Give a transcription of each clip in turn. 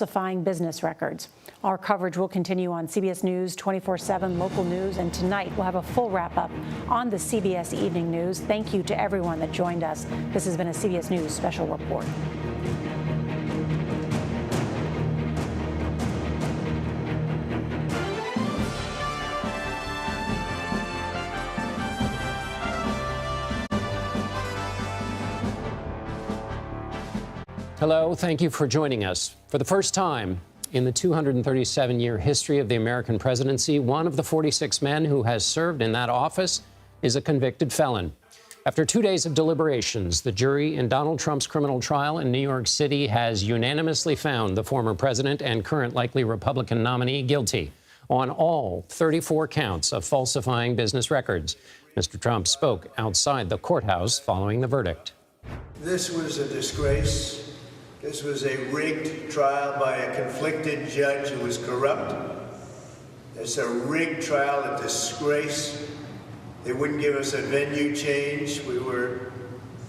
falsifying business records. Our coverage will continue on CBS News 24/7 local news, and tonight we'll have a full wrap-up on the CBS Evening News. Thank you to everyone that joined us. This has been a CBS News special report. Hello, thank you for joining us. For the first time in the 237-year history of the American presidency, one of the 46 men who has served in that office is a convicted felon. After 2 days of deliberations, the jury in Donald Trump's criminal trial in New York City has unanimously found the former president and current likely Republican nominee guilty on all 34 counts of falsifying business records. Mr. Trump spoke outside the courthouse following the verdict. This was a disgrace. This was a rigged trial by a conflicted judge who was corrupt. It's a rigged trial, a disgrace. They wouldn't give us a venue change. We were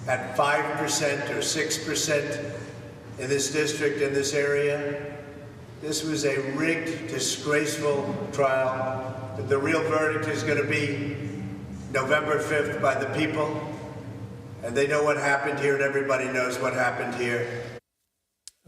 at 5% or 6% in this district, in this area. This was a rigged, disgraceful trial. But the real verdict is going to be November 5th by the people. And they know what happened here, and everybody knows what happened here.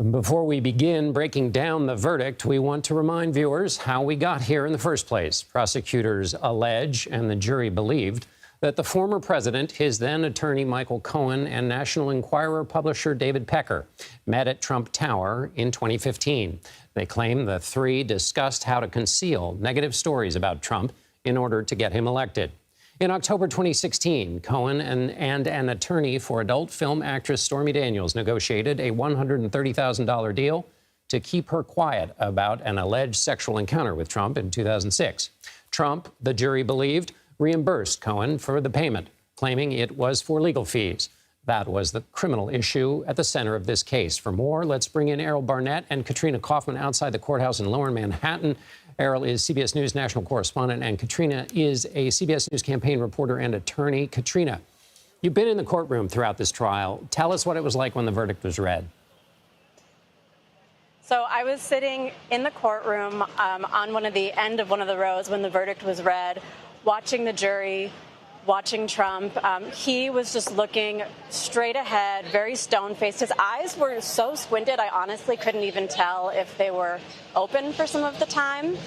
Before we begin breaking down the verdict, we want to remind viewers how we got here in the first place. Prosecutors allege, and the jury believed, that the former president, his then attorney Michael Cohen, and National Enquirer publisher David Pecker met at Trump Tower in 2015. They claim the three discussed how to conceal negative stories about Trump in order to get him elected. In October 2016, Cohen and an attorney for adult film actress Stormy Daniels negotiated a $130,000 deal to keep her quiet about an alleged sexual encounter with Trump in 2006. Trump, the jury believed, reimbursed Cohen for the payment, claiming it was for legal fees. That was the criminal issue at the center of this case. For more, let's bring in Errol Barnett and Katrina Kaufman outside the courthouse in Lower Manhattan. Errol is CBS News national correspondent, and Katrina is a CBS News campaign reporter and attorney. Katrina, you've been in the courtroom throughout this trial. Tell us what it was like when the verdict was read. So I was sitting in the courtroom on the end of one of the rows when the verdict was read, watching the jury, watching Trump. He was just looking straight ahead, very stone-faced. His eyes were so squinted, I honestly couldn't even tell if they were open for some of the time.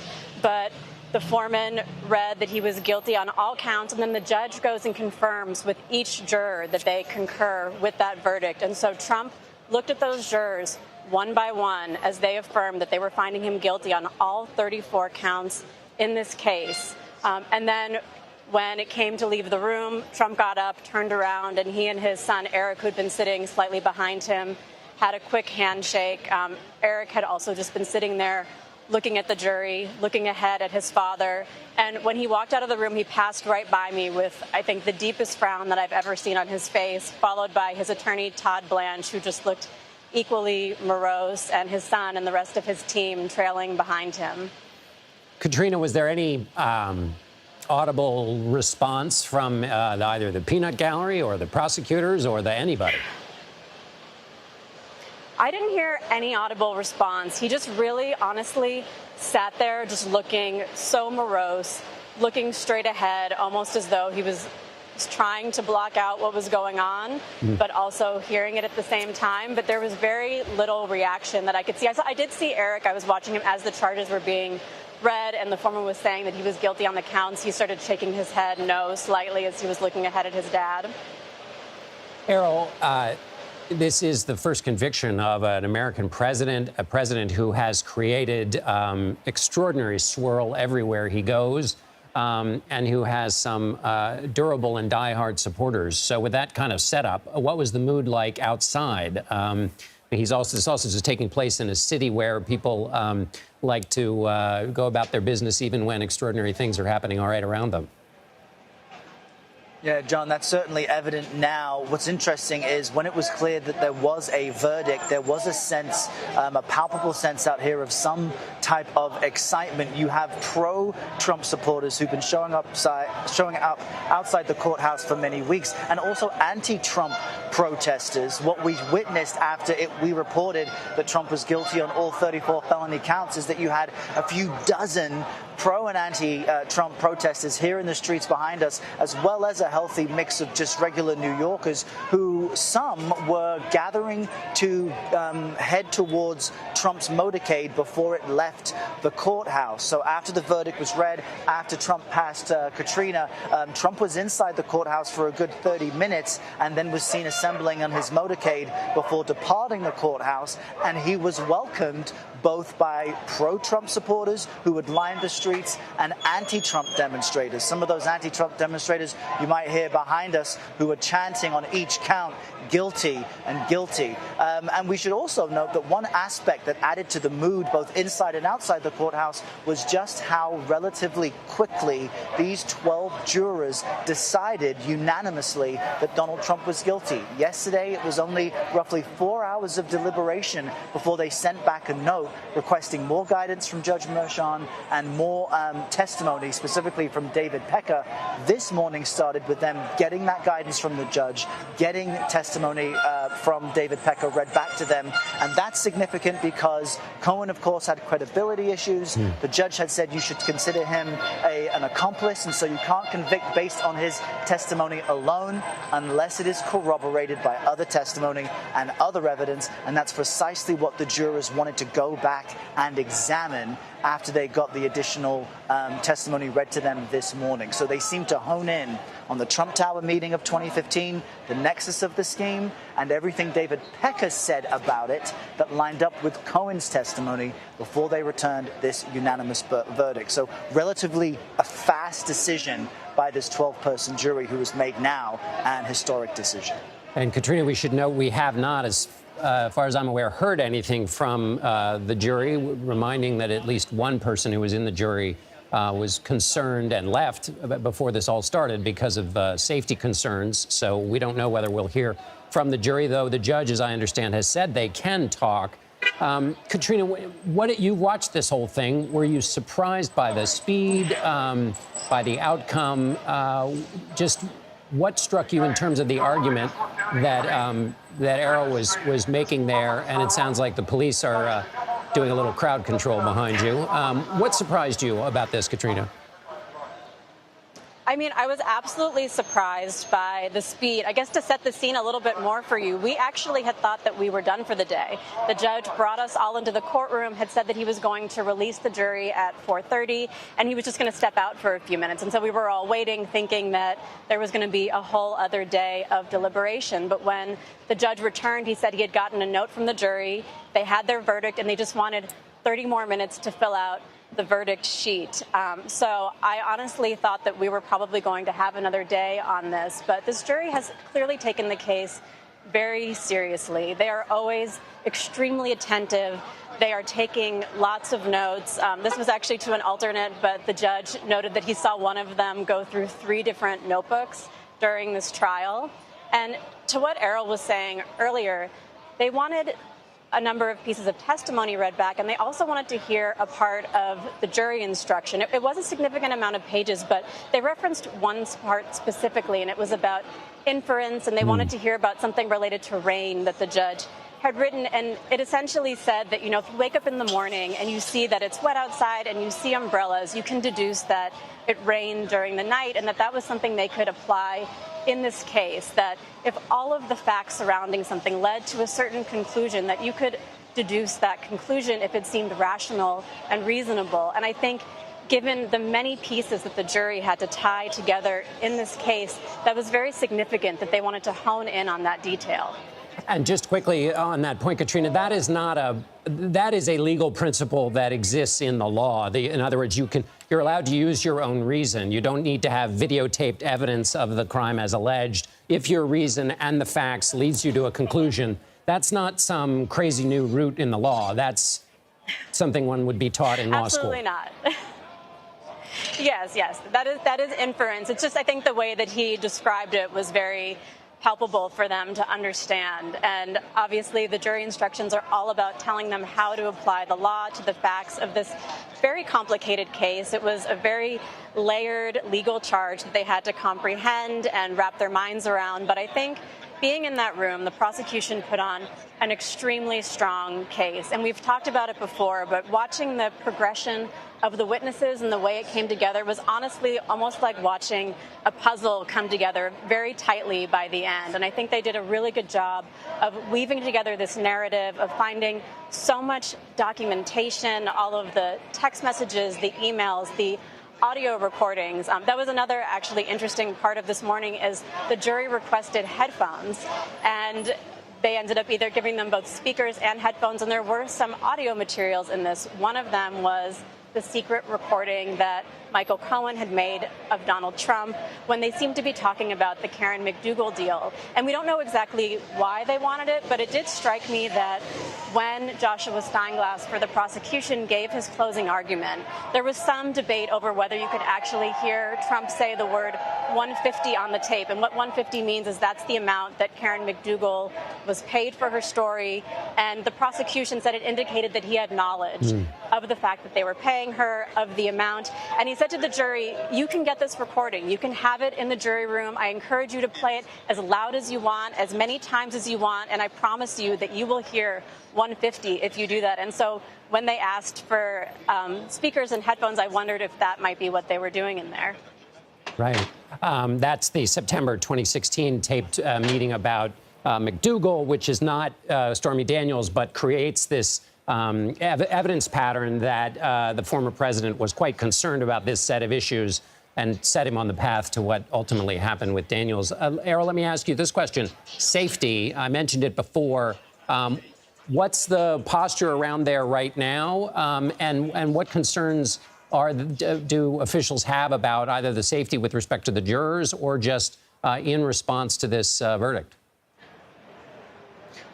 But the foreman read that he was guilty on all counts, and then the judge goes and confirms with each juror that they concur with that verdict. And so Trump looked at those jurors one by one as they affirmed that they were finding him guilty on all 34 counts in this case. And then when it came to leave the room, Trump got up, turned around, and he and his son, Eric, who'd been sitting slightly behind him, had a quick handshake. Eric had also just been sitting there looking at the jury, looking ahead at his father. And when he walked out of the room, he passed right by me with, I think, the deepest frown that I've ever seen on his face, followed by his attorney, Todd Blanche, who just looked equally morose, and his son and the rest of his team trailing behind him. Katrina, was there any audible response from either the peanut gallery or the prosecutors or anybody? I didn't hear any audible response. He just really, honestly sat there just looking so morose, looking straight ahead, almost as though he was trying to block out what was going on, but also hearing it at the same time. But there was very little reaction that I could see. I did see Eric. I was watching him as the charges were being read, and the foreman was saying that he was guilty on the counts. He started shaking his head no slightly as he was looking ahead at his dad. Errol, this is the first conviction of an American president, a president who has created extraordinary swirl everywhere he goes, and who has some durable and diehard supporters. So with that kind of setup, what was the mood like outside? This also is taking place in a city where people like to go about their business even when extraordinary things are happening all right around them. Yeah, John, that's certainly evident now. What's interesting is when it was clear that there was a verdict, there was a sense, a palpable sense out here of some type of excitement. You have pro-Trump supporters who've been showing up outside the courthouse for many weeks, and also anti-Trump protesters. What we witnessed after we reported that Trump was guilty on all 34 felony counts is that you had a few dozen pro and anti-Trump protesters here in the streets behind us, as well as a healthy mix of just regular New Yorkers who some were gathering to head towards Trump's motorcade before it left the courthouse. So after the verdict was read, after Trump passed Katrina, Trump was inside the courthouse for a good 30 minutes and then was seen assembling on his motorcade before departing the courthouse. And he was welcomed both by pro-Trump supporters who had lined the streets and anti-Trump demonstrators. Some of those anti-Trump demonstrators you might hear behind us who were chanting on each count, guilty and guilty. And we should also note that one aspect that added to the mood both inside and outside the courthouse was just how relatively quickly these 12 jurors decided unanimously that Donald Trump was guilty. Yesterday, it was only roughly 4 hours of deliberation before they sent back a note requesting more guidance from Judge Merchan and more testimony, specifically from David Pecker. This morning started with them getting that guidance from the judge, getting testimony from David Pecker read back to them. And that's significant because Cohen, of course, had credibility issues. The judge had said you should consider him an accomplice, and so you can't convict based on his testimony alone unless it is corroborated by other testimony and other evidence. And that's precisely what the jurors wanted to go back and examine after they got the additional testimony read to them this morning. So they seem to hone in on the Trump Tower meeting of 2015, the nexus of the scheme, and everything David Pecker said about it that lined up with Cohen's testimony before they returned this unanimous verdict. So relatively a fast decision by this 12-person jury who was made now, an historic decision. And Katrina, we should note we have not, as far as I'm aware, heard anything from the jury, reminding that at least one person who was in the jury was concerned and left before this all started because of safety concerns. So we don't know whether we'll hear from the jury, though the judge, as I understand, has said they can talk. Katrina, you watched this whole thing. Were you surprised by the speed, by the outcome? Just what struck you in terms of the argument that that Arrow was making there? And it sounds like the police are doing a little crowd control behind you. What surprised you about this, Katrina? I mean, I was absolutely surprised by the speed. I guess to set the scene a little bit more for you, we actually had thought that we were done for the day. The judge brought us all into the courtroom, had said that he was going to release the jury at 4:30, and he was just going to step out for a few minutes. And so we were all waiting, thinking that there was going to be a whole other day of deliberation. But when the judge returned, he said he had gotten a note from the jury. They had their verdict, and they just wanted 30 more minutes to fill out the verdict sheet. So I honestly thought that we were probably going to have another day on this, but this jury has clearly taken the case very seriously. They are always extremely attentive. They are taking lots of notes. This was actually to an alternate, but the judge noted that he saw one of them go through 3 different notebooks during this trial. And to what Errol was saying earlier, they wanted a number of pieces of testimony read back, and they also wanted to hear a part of the jury instruction. It was a significant amount of pages, but they referenced one part specifically, and it was about inference, and they wanted to hear about something related to rain that the judge had written. And it essentially said that, if you wake up in the morning and you see that it's wet outside and you see umbrellas, you can deduce that it rained during the night, and that was something they could apply in this case, that if all of the facts surrounding something led to a certain conclusion, that you could deduce that conclusion if it seemed rational and reasonable. And I think given the many pieces that the jury had to tie together in this case, that was very significant that they wanted to hone in on that detail. And just quickly on that point, Katrina, that is a legal principle that exists in the law. In other words, you're allowed to use your own reason. You don't need to have videotaped evidence of the crime as alleged. If your reason and the facts leads you to a conclusion, that's not some crazy new route in the law. That's something one would be taught in law school. Absolutely not. Yes, that is inference. It's just, I think the way that he described it was very palpable for them to understand. And obviously the jury instructions are all about telling them how to apply the law to the facts of this very complicated case. It was a very layered legal charge that they had to comprehend and wrap their minds around. But I think being in that room, the prosecution put on an extremely strong case. And we've talked about it before, but watching the progression of the witnesses and the way it came together was honestly almost like watching a puzzle come together very tightly by the end. And I think they did a really good job of weaving together this narrative, of finding so much documentation, all of the text messages, the emails, the audio recordings. That was another actually interesting part of this morning, is the jury requested headphones, and they ended up either giving them both speakers and headphones, and there were some audio materials in this. One of them was the secret recording that Michael Cohen had made of Donald Trump when they seemed to be talking about the Karen McDougal deal. And we don't know exactly why they wanted it, but it did strike me that when Joshua Steinglass for the prosecution gave his closing argument, there was some debate over whether you could actually hear Trump say the word 150 on the tape. And what 150 means is that's the amount that Karen McDougal was paid for her story. And the prosecution said it indicated that he had knowledge of the fact that they were paying her, of the amount. And he said to the jury, you can get this recording. You can have it in the jury room. I encourage you to play it as loud as you want, as many times as you want, and I promise you that you will hear 150 if you do that. And so when they asked for speakers and headphones, I wondered if that might be what they were doing in there. Right. That's the September 2016 taped meeting about McDougal, which is not Stormy Daniels, but creates this evidence pattern that the former president was quite concerned about this set of issues and set him on the path to what ultimately happened with Daniels. Errol, let me ask you this question. Safety, I mentioned it before. What's the posture around there right now? And what concerns do officials have about either the safety with respect to the jurors or just in response to this verdict?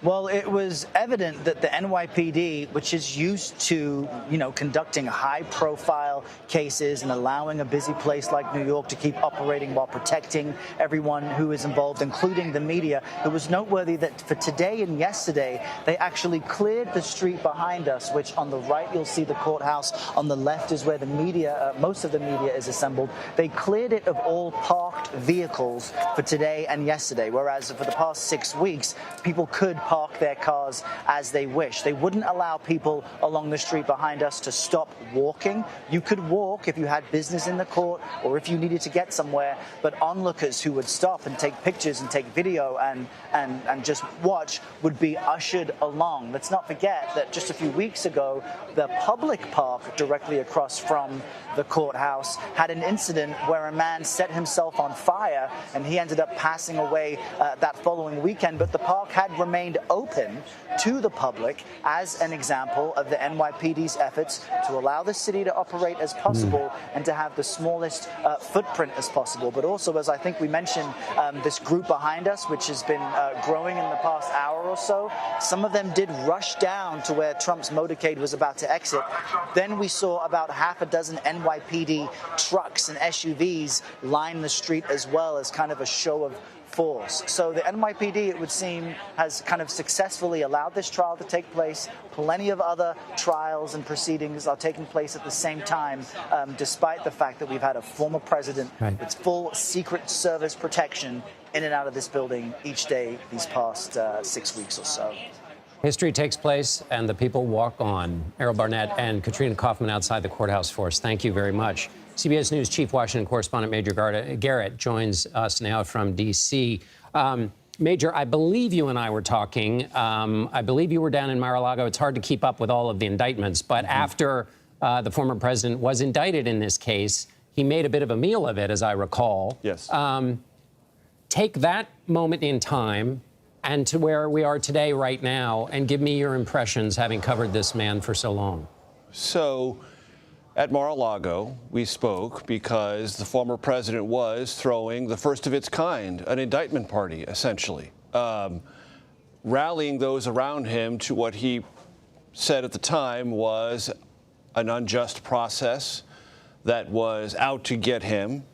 Well, it was evident that the NYPD, which is used to, conducting high-profile cases and allowing a busy place like New York to keep operating while protecting everyone who is involved, including the media, it was noteworthy that for today and yesterday, they actually cleared the street behind us, which on the right you'll see the courthouse, on the left is where the media, most of the media is assembled. They cleared it of all parked vehicles for today and yesterday, whereas for the past 6 weeks, people could park their cars as they wish. They wouldn't allow people along the street behind us to stop walking. You could walk if you had business in the court or if you needed to get somewhere, but onlookers who would stop and take pictures and take video and just watch would be ushered along. Let's not forget that just a few weeks ago, the public park directly across from the courthouse had an incident where a man set himself on fire and he ended up passing away that following weekend, but the park had remained open to the public as an example of the NYPD's efforts to allow the city to operate as possible and to have the smallest footprint as possible. But also, as I think we mentioned, this group behind us, which has been growing in the past hour or so, some of them did rush down to where Trump's motorcade was about to exit. Then we saw about half a dozen NYPD trucks and SUVs line the street as well as kind of a show of force. So the NYPD, it would seem, has kind of successfully allowed this trial to take place. Plenty of other trials and proceedings are taking place at the same time, despite the fact that we've had a former president with full Secret Service protection in and out of this building each day these past 6 weeks or so. History takes place and the people walk on. Errol Barnett and Katrina Kaufman outside the courthouse for us. Thank you very much. CBS News Chief Washington Correspondent Major Garrett joins us now from D.C. Major, I believe you and I were talking. I believe you were down in Mar-a-Lago. It's hard to keep up with all of the indictments. But after the former president was indicted in this case, he made a bit of a meal of it, as I recall. Yes. Take that moment in time and to where we are today right now and give me your impressions, having covered this man for so long. So at Mar-a-Lago, we spoke because the former president was throwing the first of its kind, an indictment party, essentially, rallying those around him to what he said at the time was an unjust process that was out to get him,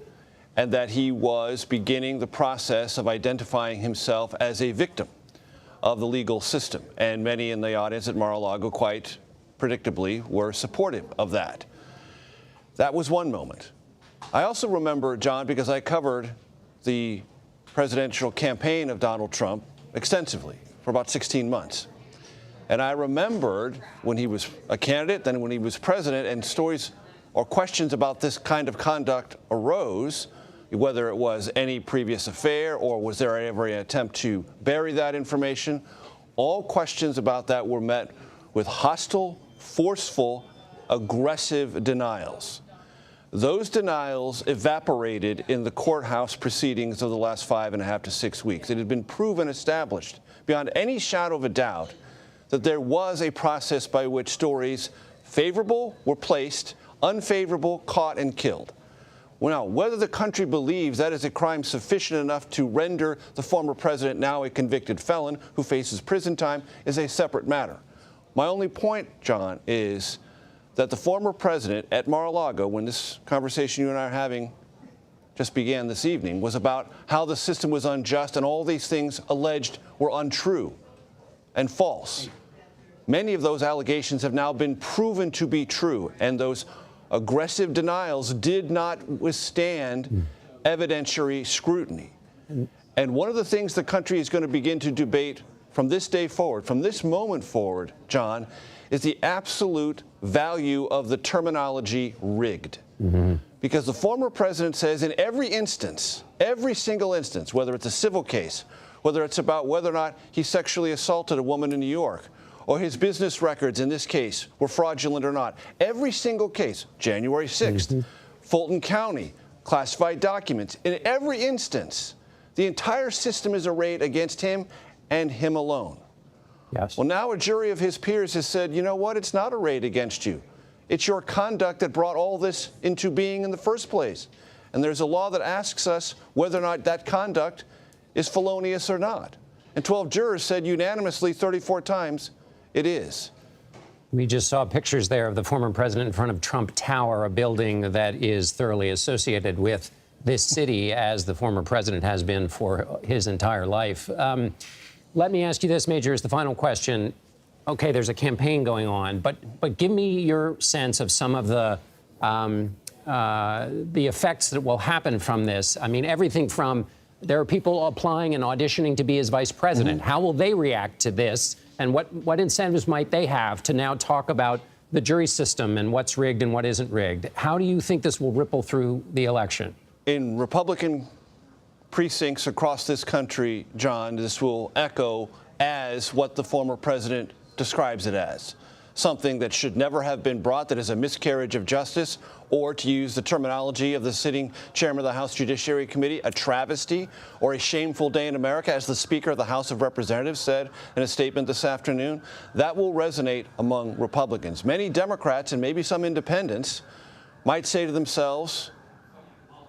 and that he was beginning the process of identifying himself as a victim of the legal system. And many in the audience at Mar-a-Lago, quite predictably, were supportive of that. That was one moment. I also remember, John, because I covered the presidential campaign of Donald Trump extensively for about 16 months. And I remembered when he was a candidate, then when he was president, and stories or questions about this kind of conduct arose, whether it was any previous affair or was there ever an attempt to bury that information. All questions about that were met with hostile, forceful, aggressive denials. Those denials evaporated in the courthouse proceedings of the last 5.5 to 6 weeks. It had been proven, established, beyond any shadow of a doubt, that there was a process by which stories favorable were placed, unfavorable caught and killed. Now, whether the country believes that is a crime sufficient enough to render the former president now a convicted felon who faces prison time is a separate matter. My only point, John, is that the former president at Mar-a-Lago, when this conversation you and I are having just began this evening, was about how the system was unjust and all these things alleged were untrue and false. Many of those allegations have now been proven to be true, and those aggressive denials did not withstand evidentiary scrutiny. And one of the things the country is going to begin to debate from this day forward, from this moment forward, John, is the absolute value of the terminology rigged. Because the former president says in every instance, every single instance, whether it's a civil case, whether it's about whether or not he sexually assaulted a woman in New York, or his business records in this case were fraudulent or not, every single case, January 6th, Fulton County, classified documents, in every instance, the entire system is arrayed against him and him alone. Yes. Well, now a jury of his peers has said, you know what, it's not arrayed against you. It's your conduct that brought all this into being in the first place. And there's a law that asks us whether or not that conduct is felonious or not. And 12 jurors said unanimously 34 times it is. We just saw pictures there of the former president in front of Trump Tower, a building that is thoroughly associated with this city, as the former president has been for his entire life. Let me ask you this, Major, as the final question. Okay, there's a campaign going on, but give me your sense of some of the effects that will happen from this. I mean, everything from there are people applying and auditioning to be his vice president. How will they react to this? And what incentives might they have to now talk about the jury system and what's rigged and what isn't rigged? How do you think this will ripple through the election? In Republican precincts across this country, John, this will echo as what the former president describes it as. Something that should never have been brought, that is a miscarriage of justice, or to use the terminology of the sitting chairman of the House Judiciary Committee, a travesty or a shameful day in America, as the Speaker of the House of Representatives said in a statement this afternoon. That will resonate among Republicans. Many Democrats and maybe some independents might say to themselves,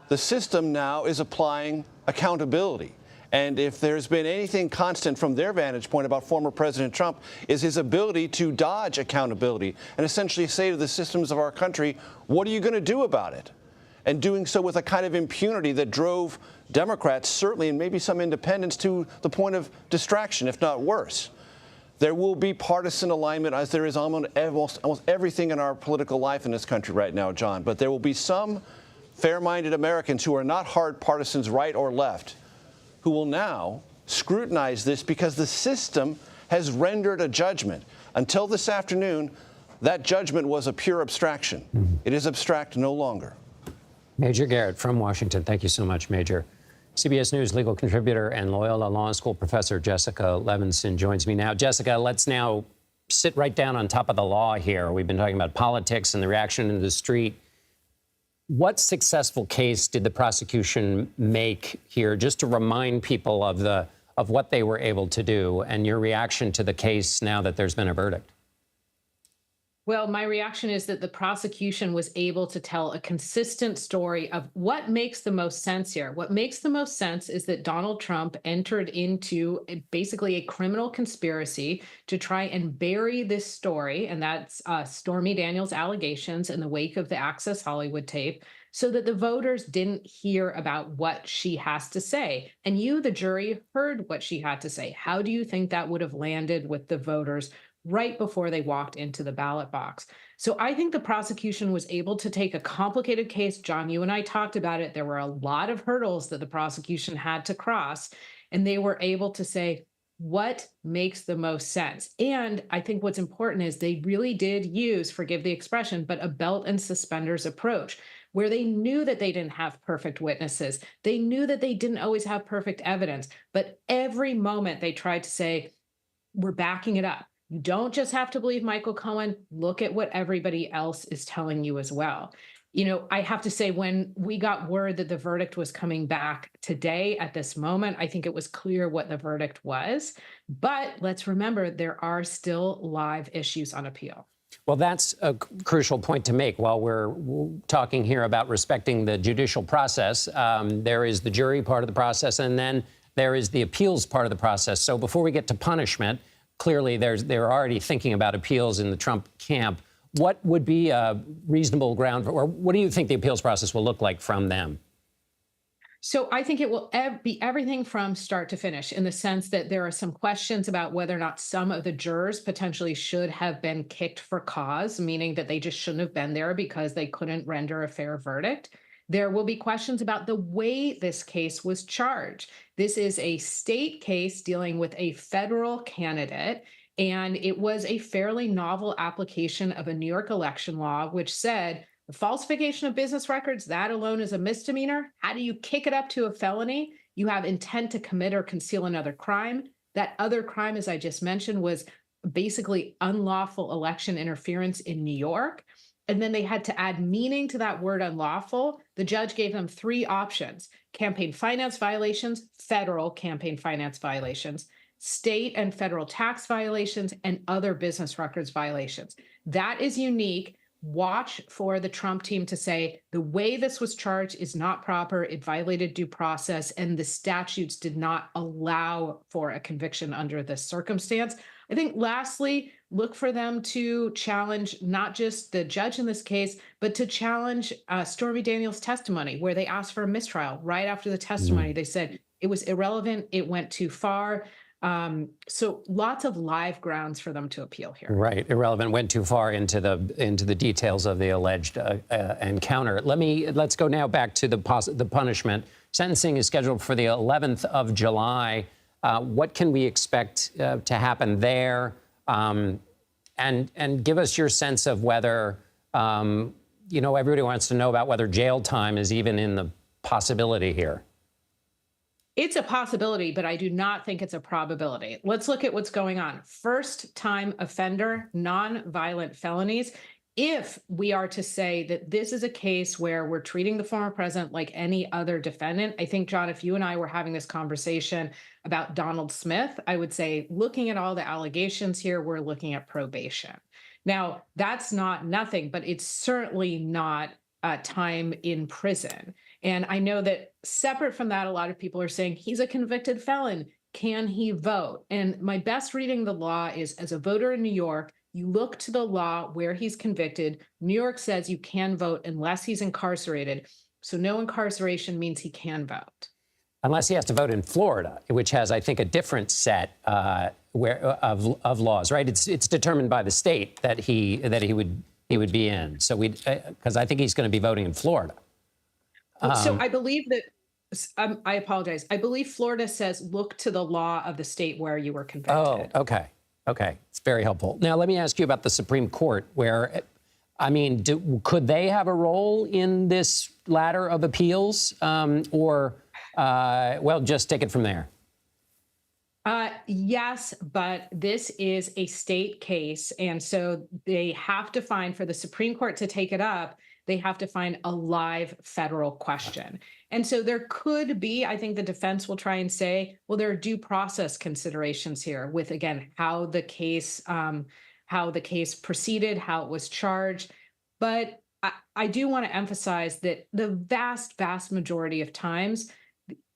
the system now is applying accountability. And if there's been anything constant from their vantage point about former President Trump, is his ability to dodge accountability and essentially say to the systems of our country, what are you going to do about it? And doing so with a kind of impunity that drove Democrats, certainly, and maybe some independents, to the point of distraction, if not worse. There will be partisan alignment, as there is almost everything in our political life in this country right now, John. But there will be some fair-minded Americans who are not hard partisans, right or left, who will now scrutinize this because the system has rendered a judgment. Until this afternoon, that judgment was a pure abstraction. It is abstract no longer. Major Garrett from Washington. Thank you so much, Major. CBS News legal contributor and Loyola Law School professor Jessica Levinson joins me now. Jessica, let's now sit right down on top of the law here. We've been talking about politics and the reaction in the street. What successful case did the prosecution make here, just to remind people of what they were able to do, and your reaction to the case now that there's been a verdict? Well, my reaction is that the prosecution was able to tell a consistent story of what makes the most sense here. What makes the most sense is that Donald Trump entered into basically a criminal conspiracy to try and bury this story, and that's Stormy Daniels' allegations in the wake of the Access Hollywood tape, so that the voters didn't hear about what she has to say. And you, the jury, heard what she had to say. How do you think that would have landed with the voters right before they walked into the ballot box. So I think the prosecution was able to take a complicated case. John, you and I talked about it. There were a lot of hurdles that the prosecution had to cross, and they were able to say, what makes the most sense? And I think what's important is they really did use, forgive the expression, but a belt and suspenders approach, where they knew that they didn't have perfect witnesses. They knew that they didn't always have perfect evidence, but every moment they tried to say, we're backing it up. You don't just have to believe Michael Cohen. Look at what everybody else is telling you as well. You know, I have to say, when we got word that the verdict was coming back today at this moment, I think it was clear what the verdict was. But let's remember, there are still live issues on appeal. Well, that's a crucial point to make. While we're talking here about respecting the judicial process, there is the jury part of the process, and then there is the appeals part of the process. So before we get to punishment, clearly they're already thinking about appeals in the Trump camp. What would be a reasonable ground, or what do you think the appeals process will look like from them? So I think it will be everything from start to finish, in the sense that there are some questions about whether or not some of the jurors potentially should have been kicked for cause, meaning that they just shouldn't have been there because they couldn't render a fair verdict. There will be questions about the way this case was charged. This is a state case dealing with a federal candidate, and it was a fairly novel application of a New York election law, which said the falsification of business records, that alone is a misdemeanor. How do you kick it up to a felony? You have intent to commit or conceal another crime. That other crime, as I just mentioned, was basically unlawful election interference in New York. And then they had to add meaning to that word unlawful. The judge gave them three options: campaign finance violations, federal campaign finance violations, state and federal tax violations, and other business records violations. That is unique. Watch for the Trump team to say the way this was charged is not proper. It violated due process, and the statutes did not allow for a conviction under this circumstance. I think lastly, look for them to challenge not just the judge in this case, but to challenge Stormy Daniels' testimony, where they asked for a mistrial right after the testimony. They said it was irrelevant. It went too far. So lots of live grounds for them to appeal here. Right, irrelevant, went too far into the details of the alleged encounter. Let's go now back to the punishment. Sentencing is scheduled for the 11th of July. What can we expect to happen there? And give us your sense of whether, everybody wants to know about whether jail time is even in the possibility here. It's a possibility, but I do not think it's a probability. Let's look at what's going on. First-time offender, non-violent felonies. If we are to say that this is a case where we're treating the former president like any other defendant, I think, John, if you and I were having this conversation about Donald Smith, I would say, looking at all the allegations here, we're looking at probation. Now, that's not nothing, but it's certainly not time in prison. And I know that separate from that, a lot of people are saying he's a convicted felon. Can he vote? And my best reading of the law is, as a voter in New York, you look to the law where he's convicted. New York says you can vote unless he's incarcerated. So no incarceration means he can vote. Unless he has to vote in Florida, which has, I think, a different set of laws, right? It's determined by the state that he would be in. So because I think he's going to be voting in Florida. So I believe that, I apologize. I believe Florida says, look to the law of the state where you were convicted. Oh, okay. Okay. It's very helpful. Now, let me ask you about the Supreme Court, where, could they have a role in this ladder of appeals just take it from there? Yes, but this is a state case. And so they have to find, for the Supreme Court to take it up, they have to find a live federal question. And so there could be, I think the defense will try and say, well, there are due process considerations here with, again, how the case proceeded, how it was charged. But I do want to emphasize that the vast, vast majority of times,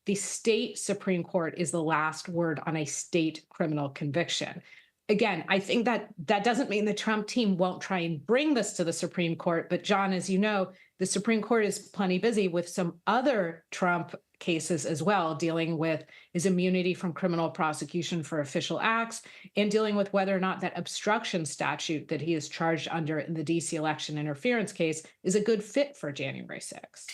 the state Supreme Court is the last word on a state criminal conviction. Again, I think that doesn't mean the Trump team won't try and bring this to the Supreme Court. But John, as you know, the Supreme Court is plenty busy with some other Trump cases as well, dealing with his immunity from criminal prosecution for official acts and dealing with whether or not that obstruction statute that he is charged under in the DC election interference case is a good fit for January 6th.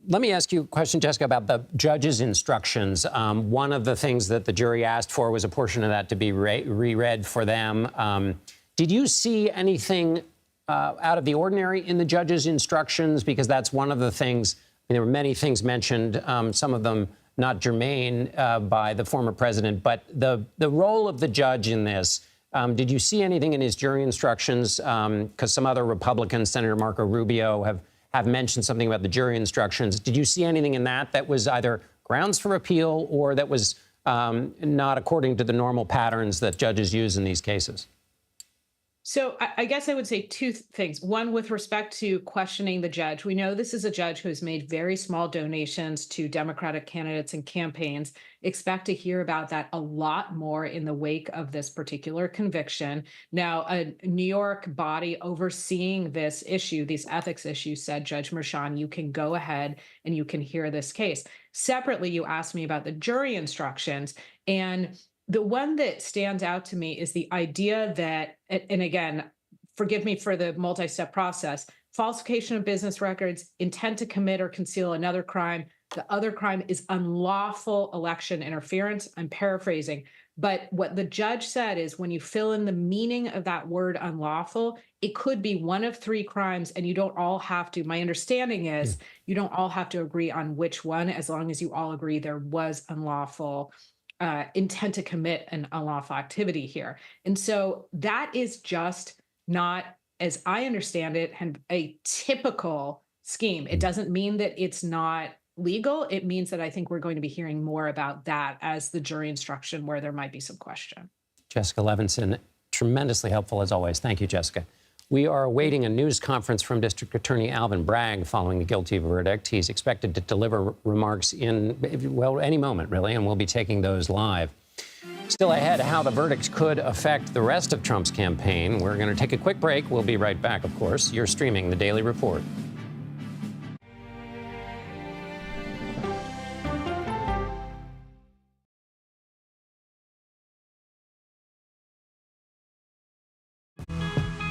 Let me ask you a question, Jessica, about the judge's instructions. One of the things that the jury asked for was a portion of that to be reread for them. Did you see anything out of the ordinary in the judge's instructions? Because that's one of the things, there were many things mentioned, some of them not germane by the former president, but the role of the judge in this, did you see anything in his jury instructions? Because some other Republicans, Senator Marco Rubio, have mentioned something about the jury instructions. Did you see anything in that was either grounds for appeal or that was not according to the normal patterns that judges use in these cases? So I guess I would say two things. One, with respect to questioning the judge, we know this is a judge who has made very small donations to Democratic candidates and campaigns. Expect to hear about that a lot more in the wake of this particular conviction. Now, a New York body overseeing this issue, these ethics issues, said, Judge Merchan, you can go ahead and you can hear this case. Separately, you asked me about the jury instructions, and the one that stands out to me is the idea that, and again, forgive me for the multi-step process, falsification of business records, intent to commit or conceal another crime. The other crime is unlawful election interference. I'm paraphrasing. But what the judge said is when you fill in the meaning of that word unlawful, it could be one of three crimes, and you don't all have to. My understanding is you don't all have to agree on which one, as long as you all agree there was unlawful intent to commit an unlawful activity here. And so that is just not, as I understand it, a typical scheme. It doesn't mean that it's not legal. It means that I think we're going to be hearing more about that as the jury instruction where there might be some question. Jessica Levinson, tremendously helpful as always. Thank you, Jessica. We are awaiting a news conference from District Attorney Alvin Bragg following the guilty verdict. He's expected to deliver remarks in, well, any moment, really, and we'll be taking those live. Still ahead, how the verdict could affect the rest of Trump's campaign. We're going to take a quick break. We'll be right back, of course. You're streaming The Daily Report.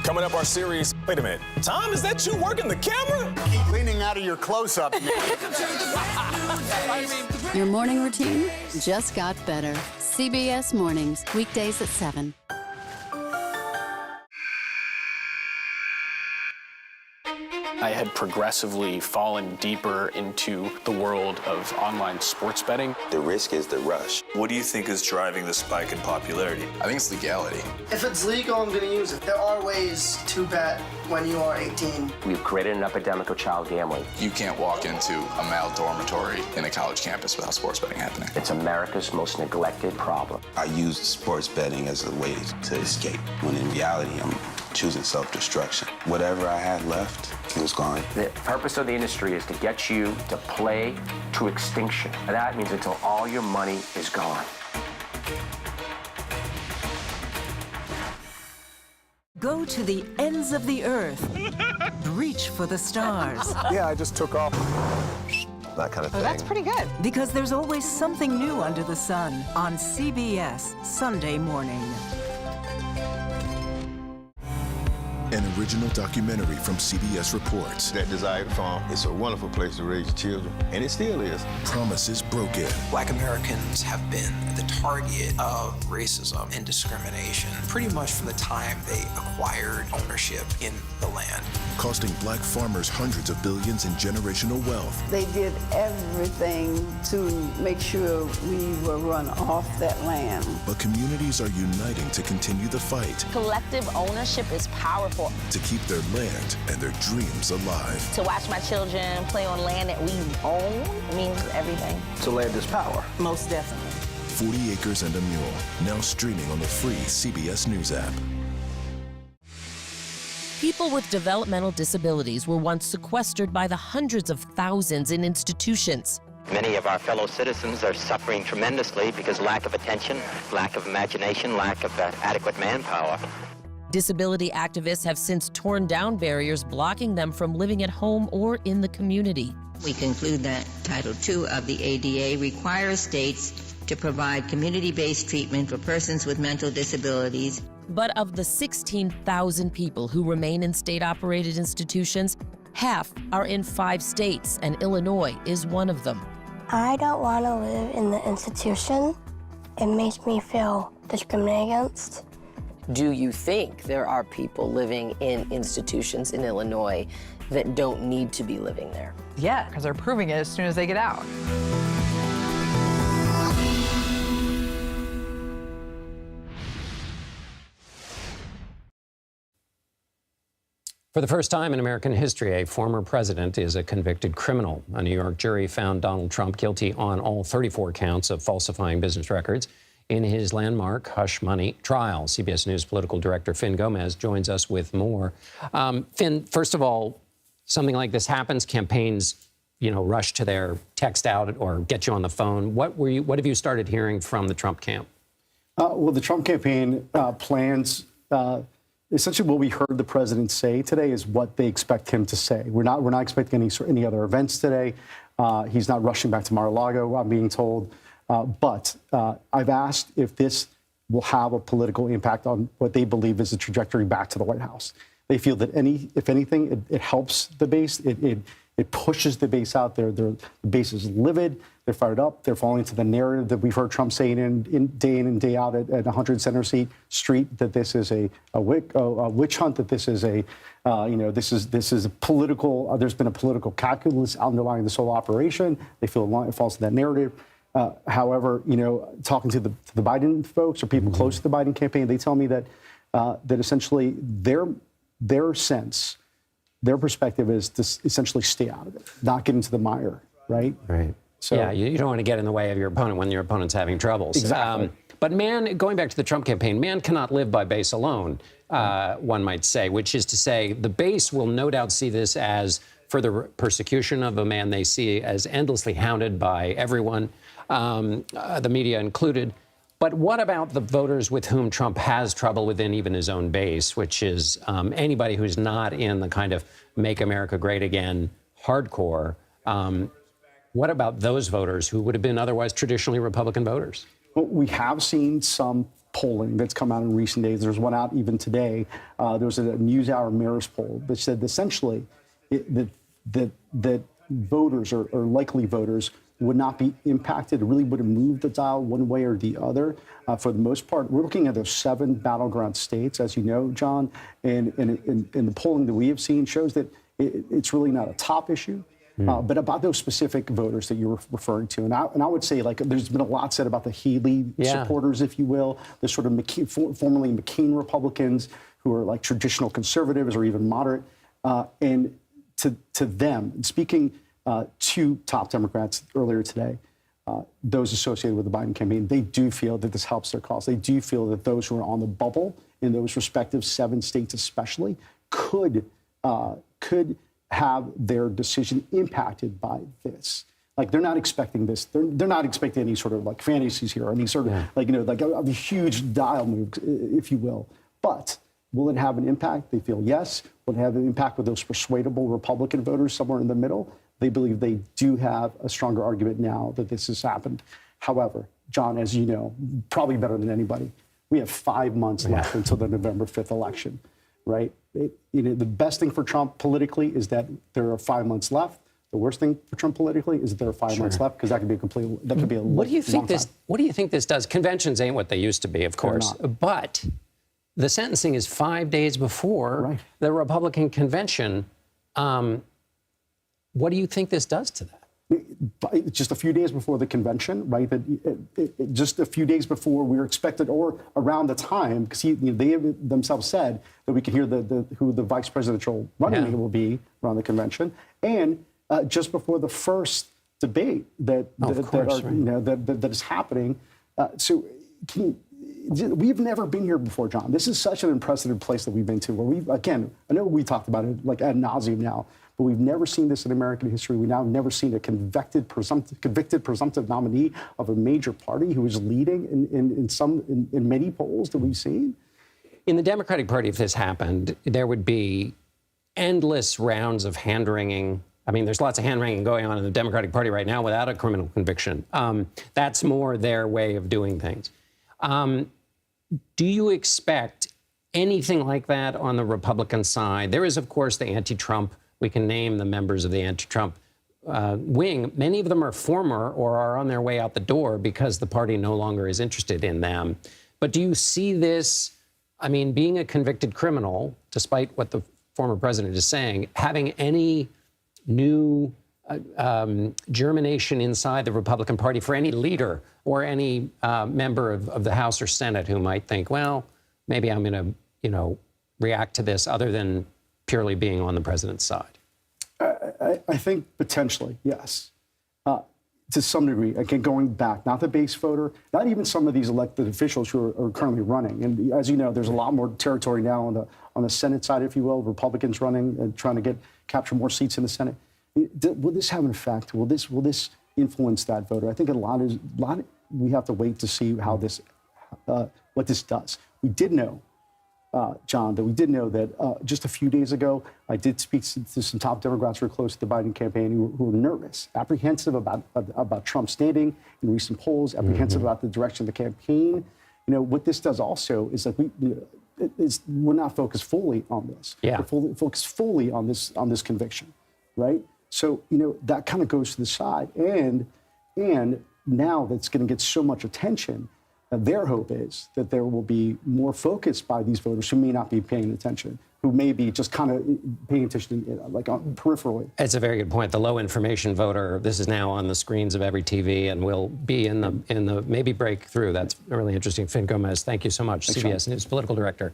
Coming up, our series. Wait a minute. Tom, is that you working the camera? Keep leaning out of your close-up. Your morning routine just got better. CBS Mornings, weekdays at 7. I had progressively fallen deeper into the world of online sports betting. The risk is the rush. What do you think is driving the spike in popularity? I think it's legality. If it's legal, I'm going to use it. There are ways to bet when you are 18. We've created an epidemic of child gambling. You can't walk into a male dormitory in a college campus without sports betting happening. It's America's most neglected problem. I used sports betting as a way to escape, when in reality, I'm choosing self-destruction. Whatever I had left, it was gone. The purpose of the industry is to get you to play to extinction. And that means until all your money is gone. Go to the ends of the earth. Reach for the stars. Yeah, I just took off. That kind of thing. Oh, that's pretty good. Because there's always something new under the sun on CBS Sunday morning. An original documentary from CBS Reports. That desired farm, it's a wonderful place to raise children, and it still is. Promises broken. Black Americans have been the target of racism and discrimination pretty much from the time they acquired ownership in the land. Costing black farmers hundreds of billions in generational wealth. They did everything to make sure we were run off that land. But communities are uniting to continue the fight. Collective ownership is powerful. To keep their land and their dreams alive. To watch my children play on land that we own means everything. So land is power. Most definitely. 40 Acres and a Mule, now streaming on the free CBS News app. People with developmental disabilities were once sequestered by the hundreds of thousands in institutions. Many of our fellow citizens are suffering tremendously because lack of attention, lack of imagination, lack of adequate manpower. Disability activists have since torn down barriers blocking them from living at home or in the community. We conclude that Title II of the ADA requires states to provide community-based treatment for persons with mental disabilities. But of the 16,000 people who remain in state-operated institutions, half are in 5 states, and Illinois is one of them. I don't want to live in the institution. It makes me feel discriminated against. Do you think there are people living in institutions in Illinois that don't need to be living there? Yeah, because they're proving it as soon as they get out. For the first time in American history, a former president is a convicted criminal. A New York jury found Donald Trump guilty on all 34 counts of falsifying business records in his landmark hush money trial. CBS News political director Fin Gomez joins us with more. Fin, first of all, something like this happens, campaigns, rush to their text out or get you on the phone. What have you started hearing from the Trump camp? Well, the Trump campaign plans, essentially what we heard the president say today is what they expect him to say. We're not expecting any other events today. He's not rushing back to Mar-a-Lago, I'm being told. But I've asked if this will have a political impact on what they believe is the trajectory back to the White House. They feel that if anything, it helps the base. It pushes the base out there. The base is livid. They're fired up. They're falling into the narrative that we've heard Trump saying in and day out at 100 Center Street, that this is a witch hunt, that this is this is a political. There's been a political calculus underlying this whole operation. They feel it falls to that narrative. However, talking to the Biden folks or people close to the Biden campaign, they tell me that essentially their sense, their perspective is to essentially stay out of it, not get into the mire, right? Right. So, yeah, you don't want to get in the way of your opponent when your opponent's having troubles. Exactly. But going back to the Trump campaign, man cannot live by base alone, one might say, which is to say the base will no doubt see this as further persecution of a man they see as endlessly hounded by everyone, the media included. But what about the voters with whom Trump has trouble within even his own base, which is anybody who's not in the kind of Make America Great Again hardcore? What about those voters who would have been otherwise traditionally Republican voters? Well, we have seen some polling that's come out in recent days. There's one out even today. There was a NewsHour Marist poll that said essentially that voters or likely voters would not be impacted. It really would have moved the dial one way or the other. For the most part, we're looking at those 7 battleground states, as you know, John, and the polling that we have seen shows that it's really not a top issue. But about those specific voters that you were referring to, and I would say, like, there's been a lot said about the Haley supporters, if you will, the sort of formerly McCain Republicans who are like traditional conservatives or even moderate, and to them, and speaking to top Democrats earlier today, those associated with the Biden campaign, they do feel that this helps their cause. They do feel that those who are on the bubble in those respective 7 states, especially, could have their decision impacted by this. Like, they're not expecting this. They're not expecting any sort of like fantasies here, or any sort of like a huge dial move, if you will. But will it have an impact? They feel yes. Will it have an impact with those persuadable Republican voters somewhere in the middle? They believe they do have a stronger argument now that this has happened. However, John, as you know, probably better than anybody, we have 5 months left until the November 5th election, right? The best thing for Trump politically is that there are 5 months left. The worst thing for Trump politically is that there are 5 months left, because that could be a What do you think this does? Conventions ain't what they used to be, of course, but the sentencing is 5 days before the Republican convention. What do you think this does to that? Just a few days before the convention, right? Just a few days before we were expected, or around the time, because they themselves said that we could hear who the vice presidential running mate will be around the convention, and just before the first debate that is happening. We've never been here before, John. This is such an unprecedented place that we've been to, where I know we talked about it like ad nauseum now, but we've never seen this in American history. We've now never seen a convicted presumptive nominee of a major party who is leading in many polls that we've seen. In the Democratic Party, if this happened, there would be endless rounds of hand-wringing. I mean, there's lots of hand-wringing going on in the Democratic Party right now without a criminal conviction. That's more their way of doing things. Do you expect anything like that on the Republican side? There is, of course, the anti-Trump. We can name the members of the anti-Trump wing. Many of them are former or are on their way out the door because the party no longer is interested in them. But do you see this, I mean, being a convicted criminal, despite what the former president is saying, having any new germination inside the Republican Party for any leader or any member of the House or Senate who might think, well, maybe I'm going to, react to this other than purely being on the president's side? I think potentially, yes. To some degree, again, going back, not the base voter, not even some of these elected officials who are currently running. And as you know, there's a lot more territory now on the Senate side, if you will, Republicans running and trying to capture more seats in the Senate. Will this have an effect? Will this influence that voter? I think we have to wait to see how what this does. We did know, John, that just a few days ago, I did speak to some top Democrats who are close to the Biden campaign who were nervous, apprehensive about Trump's standing in recent polls, apprehensive about the direction of the campaign. What this does also is that we're not focused fully on this. Yeah. We're focused fully on this conviction, right? So, that kind of goes to the side. And now that's going to get so much attention, their hope is that there will be more focus by these voters who may not be paying attention, who may be just kind of paying attention peripherally. It's a very good point. The low information voter, this is now on the screens of every TV and will be in the maybe breakthrough. That's really interesting. Finn Gomez, thank you so much. Thanks, CBS News political director.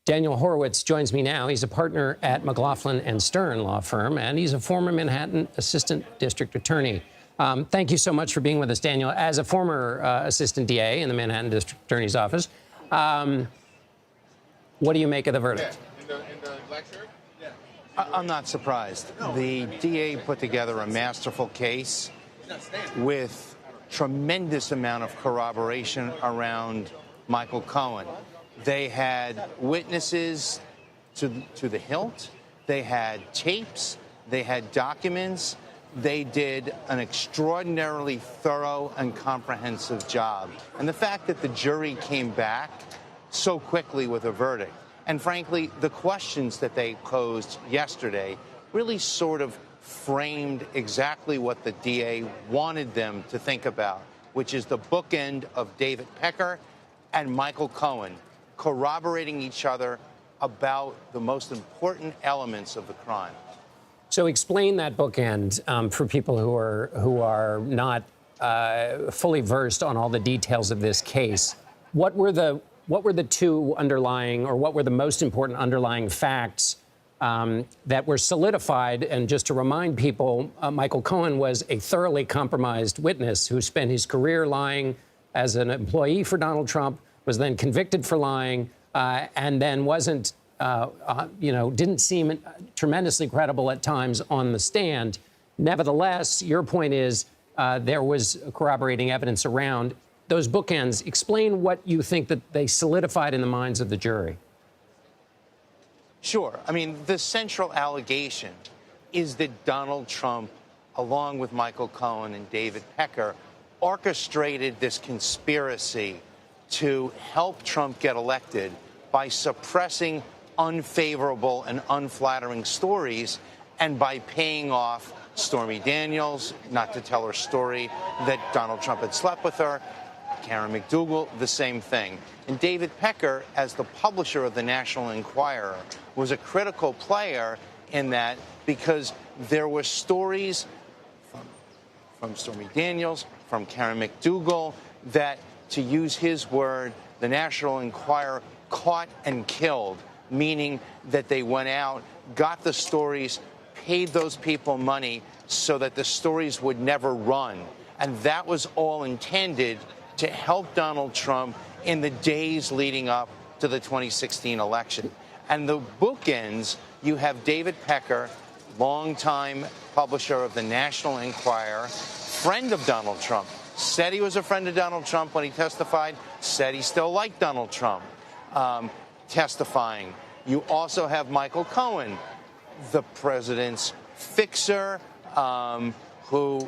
Daniel Horowitz joins me now. He's a partner at McLaughlin and Stern law firm, and he's a former Manhattan assistant district attorney. Thank you so much for being with us, Daniel. As a former assistant DA in the Manhattan District Attorney's Office, what do you make of the verdict? I'm not surprised. The DA put together a masterful case with tremendous amount of corroboration around Michael Cohen. They had witnesses to the hilt. They had tapes. They had documents. They did an extraordinarily thorough and comprehensive job. And the fact that the jury came back so quickly with a verdict, and frankly, the questions that they posed yesterday really sort of framed exactly what the DA wanted them to think about, which is the bookend of David Pecker and Michael Cohen corroborating each other about the most important elements of the crime. So explain that bookend for people who are not fully versed on all the details of this case. What were the two underlying, or what were the most important underlying facts that were solidified? And just to remind people, Michael Cohen was a thoroughly compromised witness who spent his career lying as an employee for Donald Trump, was then convicted for lying, and then wasn't. Didn't seem tremendously credible at times on the stand. Nevertheless, your point is there was corroborating evidence around those bookends. Explain what you think that they solidified in the minds of the jury. Sure. I mean, the central allegation is that Donald Trump, along with Michael Cohen and David Pecker, orchestrated this conspiracy to help Trump get elected by suppressing unfavorable and unflattering stories and by paying off Stormy Daniels not to tell her story that Donald Trump had slept with her, Karen McDougal, the same thing. And David Pecker, as the publisher of the National Enquirer, was a critical player in that because there were stories from Stormy Daniels, from Karen McDougal, that, to use his word, the National Enquirer caught and killed, meaning that they went out, got the stories, paid those people money so that the stories would never run. And that was all intended to help Donald Trump in the days leading up to the 2016 election. And the bookends, you have David Pecker, longtime publisher of the National Enquirer, friend of Donald Trump, said he was a friend of Donald Trump when he testified, said he still liked Donald Trump. testifying. You also have Michael Cohen, the president's fixer, who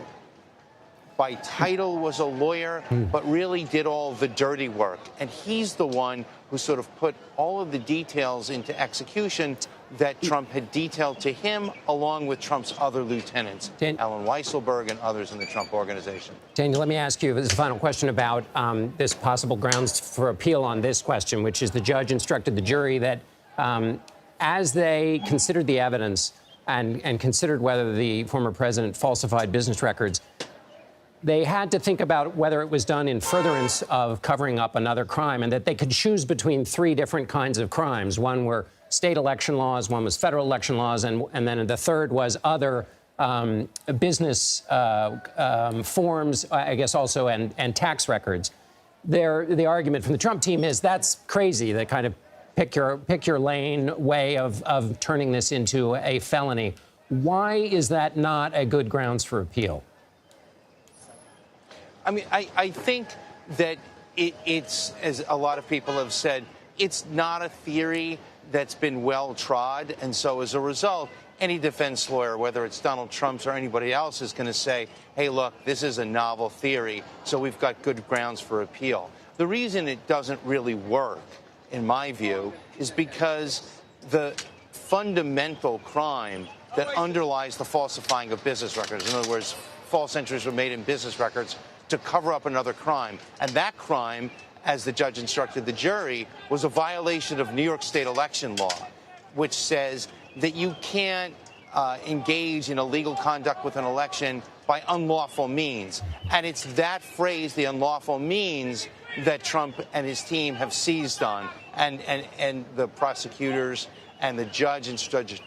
by title was a lawyer, but really did all the dirty work. And he's the one who sort of put all of the details into execution that Trump had detailed to him, along with Trump's other lieutenants, Alan Weisselberg and others in the Trump organization. Daniel, let me ask you this final question about this possible grounds for appeal on this question, which is the judge instructed the jury that as they considered the evidence and considered whether the former president falsified business records, they had to think about whether it was done in furtherance of covering up another crime, and that they could choose between three different kinds of crimes. One were state election laws, one was federal election laws, and then the third was other business forms, I guess also, and tax records. The argument from the Trump team is that's crazy, the kind of pick your lane way of turning this into a felony. Why is that not a good grounds for appeal? I mean, I think that it's, as a lot of people have said, it's not a theory that's been well trod. And so as a result, any defense lawyer, whether it's Donald Trump's or anybody else, is going to say, hey, look, this is a novel theory, so we've got good grounds for appeal. The reason it doesn't really work, in my view, is because the fundamental crime that underlies the falsifying of business records, in other words, false entries were made in business records to cover up another crime. And that crime, as the judge instructed the jury, was a violation of New York state election law, which says that you can't engage in illegal conduct with an election by unlawful means. And it's that phrase, the unlawful means, that Trump and his team have seized on. And the prosecutors and the judge instructed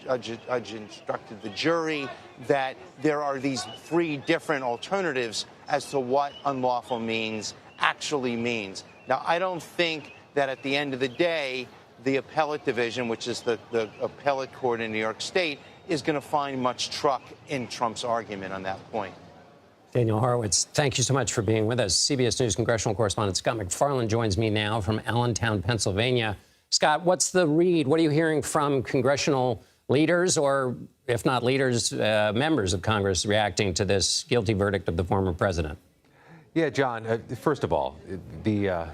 the jury that there are these three different alternatives as to what unlawful means actually means. Now, I don't think that at the end of the day, the appellate division, which is the appellate court in New York State, is going to find much truck in Trump's argument on that point. Daniel Horowitz, thank you so much for being with us. CBS News congressional correspondent Scott MacFarlane joins me now from Allentown, Pennsylvania. Scott, what's the read? What are you hearing from congressional leaders, or if not leaders, members of Congress reacting to this guilty verdict of the former president? Yeah, John, first of all, the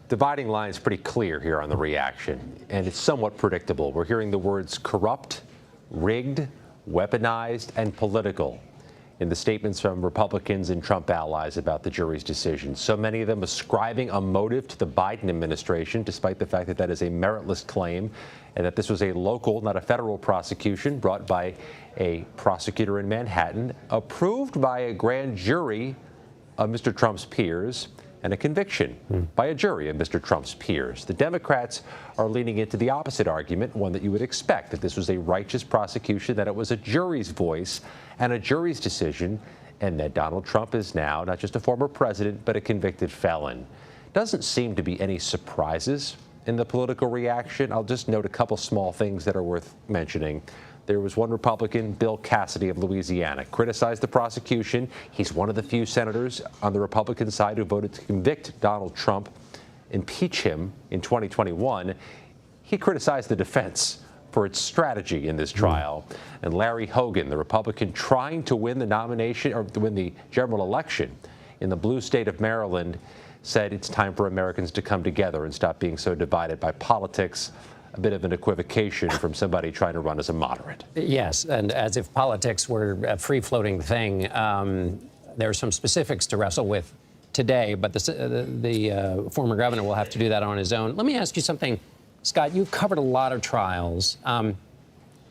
dividing line is pretty clear here on the reaction, and it's somewhat predictable. We're hearing the words corrupt, rigged, weaponized, and political in the statements from Republicans and Trump allies about the jury's decision. So many of them ascribing a motive to the Biden administration, despite the fact that that is a meritless claim, and that this was a local, not a federal prosecution brought by a prosecutor in Manhattan, approved by a grand jury of Mr. Trump's peers, and a conviction by a jury of Mr. Trump's peers. The Democrats are leaning into the opposite argument, one that you would expect, that this was a righteous prosecution, that it was a jury's voice and a jury's decision, and that Donald Trump is now not just a former president, but a convicted felon. Doesn't seem to be any surprises in the political reaction. I'll just note a couple small things that are worth mentioning. There was one Republican, Bill Cassidy of Louisiana, criticized the prosecution. He's one of the few senators on the Republican side who voted to convict Donald Trump, impeach him in 2021. He criticized the defense for its strategy in this trial. And Larry Hogan, the Republican trying to win the nomination or to win the general election in the blue state of Maryland, said it's time for Americans to come together and stop being so divided by politics. A bit of an equivocation from somebody trying to run as a moderate. Yes, and as if politics were a free-floating thing. There are some specifics to wrestle with today, but the former governor will have to do that on his own. Let me ask you something, Scott. You've covered a lot of trials.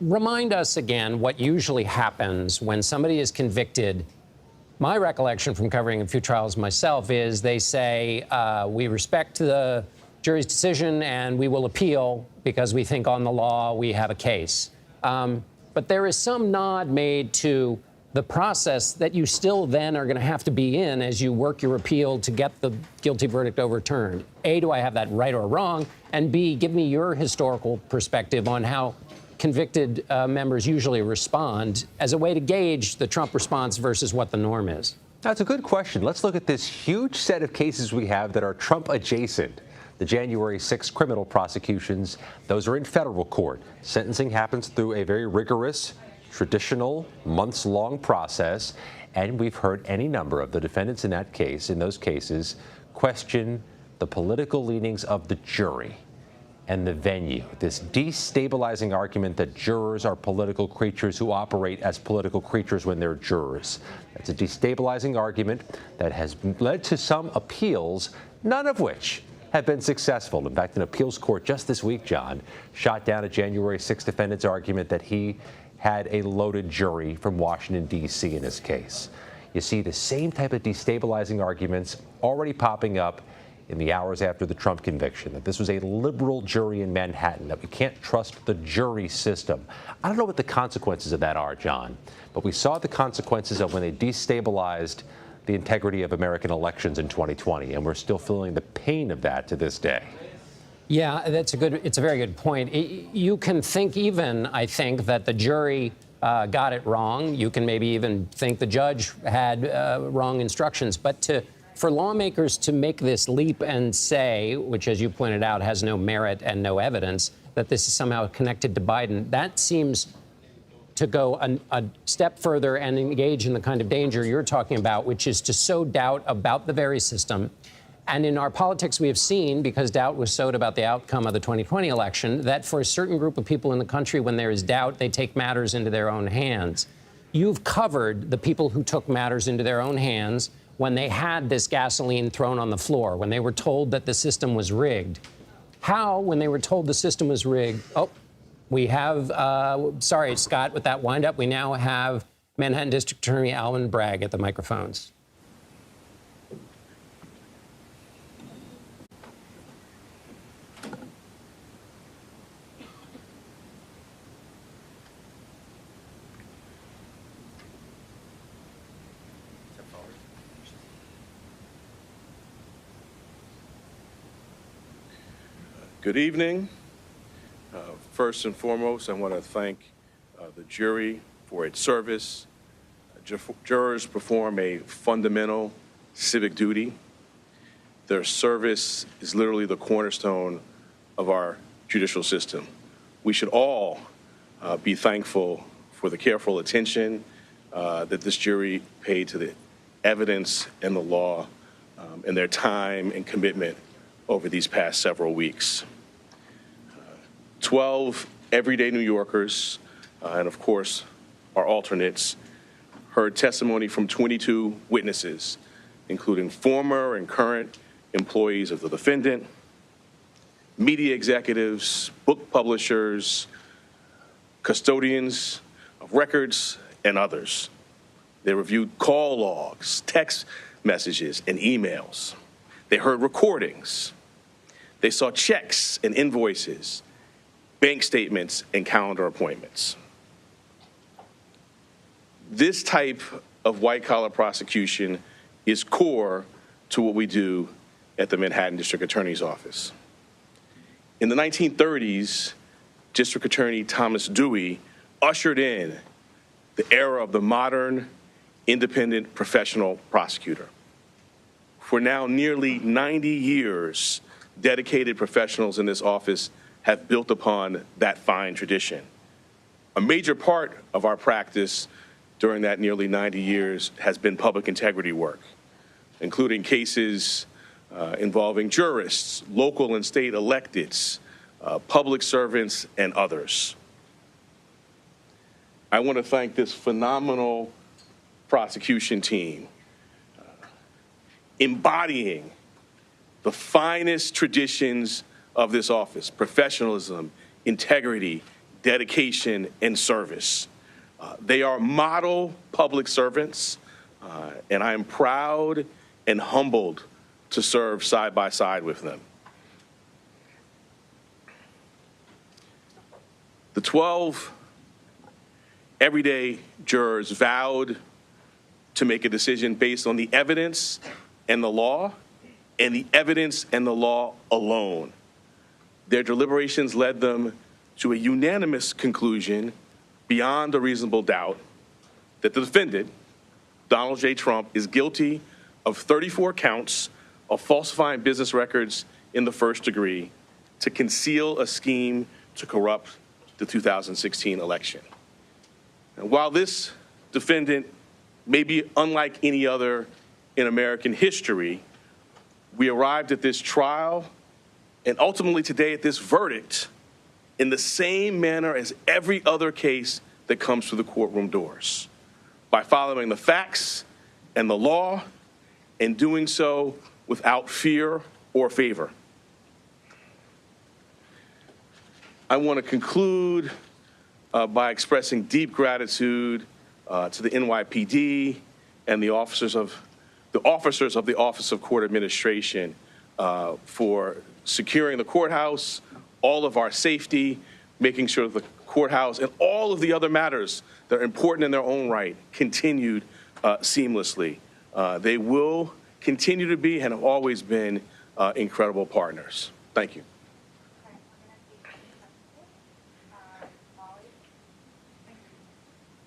Remind us again what usually happens when somebody is convicted. My recollection from covering a few trials myself is they say, we respect the jury's decision and we will appeal because we think on the law we have a case. But there is some nod made to the process that you still then are going to have to be in as you work your appeal to get the guilty verdict overturned. A, do I have that right or wrong? And B, give me your historical perspective on how convicted members usually respond as a way to gauge the Trump response versus what the norm is. That's a good question. Let's look at this huge set of cases we have that are Trump adjacent. The January 6 criminal prosecutions, those are in federal court. Sentencing happens through a very rigorous, traditional, months-long process, and we've heard any number of the defendants in those cases, question the political leanings of the jury and the venue. This destabilizing argument that jurors are political creatures who operate as political creatures when they're jurors. That's a destabilizing argument that has led to some appeals, none of which have been successful. In fact, an appeals court just this week, John, shot down a January 6 defendant's argument that he had a loaded jury from Washington, D.C. in his case. You see the same type of destabilizing arguments already popping up in the hours after the Trump conviction, that this was a liberal jury in Manhattan, that we can't trust the jury system. I don't know what the consequences of that are, John, but we saw the consequences of when they destabilized the integrity of American elections in 2020, and we're still feeling the pain of that to this day. Yeah, it's a very good point. You can think I think, that the jury got it wrong. You can maybe even think the judge had wrong instructions, but for lawmakers to make this leap and say, which, as you pointed out, has no merit and no evidence, that this is somehow connected to Biden, that seems to go a step further and engage in the kind of danger you're talking about, which is to sow doubt about the very system. And in our politics, we have seen, because doubt was sowed about the outcome of the 2020 election, that for a certain group of people in the country, when there is doubt, they take matters into their own hands. You've covered the people who took matters into their own hands when they had this gasoline thrown on the floor, when they were told that the system was rigged. How, when they were told the system was rigged, we have, sorry, Scott, with that windup, we now have Manhattan District Attorney Alvin Bragg at the microphones. Good evening. First and foremost, I want to thank the jury for its service. Jurors perform a fundamental civic duty. Their service is literally the cornerstone of our judicial system. We should all be thankful for the careful attention that this jury paid to the evidence and the law and their time and commitment over these past several weeks. 12 everyday New Yorkers, and of course, our alternates, heard testimony from 22 witnesses, including former and current employees of the defendant, media executives, book publishers, custodians of records, and others. They reviewed call logs, text messages, and emails. They heard recordings. They saw checks and invoices, bank statements, and calendar appointments. This type of white-collar prosecution is core to what we do at the Manhattan District Attorney's Office. In the 1930s, District Attorney Thomas Dewey ushered in the era of the modern, independent professional prosecutor. For now nearly 90 years, dedicated professionals in this office have built upon that fine tradition. A major part of our practice during that nearly 90 years has been public integrity work, including cases involving jurists, local and state electeds, public servants, and others. I want to thank this phenomenal prosecution team, embodying the finest traditions of this office: professionalism, integrity, dedication, and service. They are model public servants, and I am proud and humbled to serve side by side with them. The 12 everyday jurors vowed to make a decision based on the evidence and the law, and the evidence and the law alone. Their deliberations led them to a unanimous conclusion, beyond a reasonable doubt, that the defendant, Donald J. Trump, is guilty of 34 counts of falsifying business records in the first degree to conceal a scheme to corrupt the 2016 election. And while this defendant may be unlike any other in American history, we arrived at this trial and ultimately today at this verdict in the same manner as every other case that comes through the courtroom doors, by following the facts and the law and doing so without fear or favor. I want to conclude by expressing deep gratitude to the NYPD and the officers of the Office of Court Administration for securing the courthouse, all of our safety, making sure that the courthouse and all of the other matters that are important in their own right continued seamlessly. They will continue to be and have always been incredible partners. Thank you.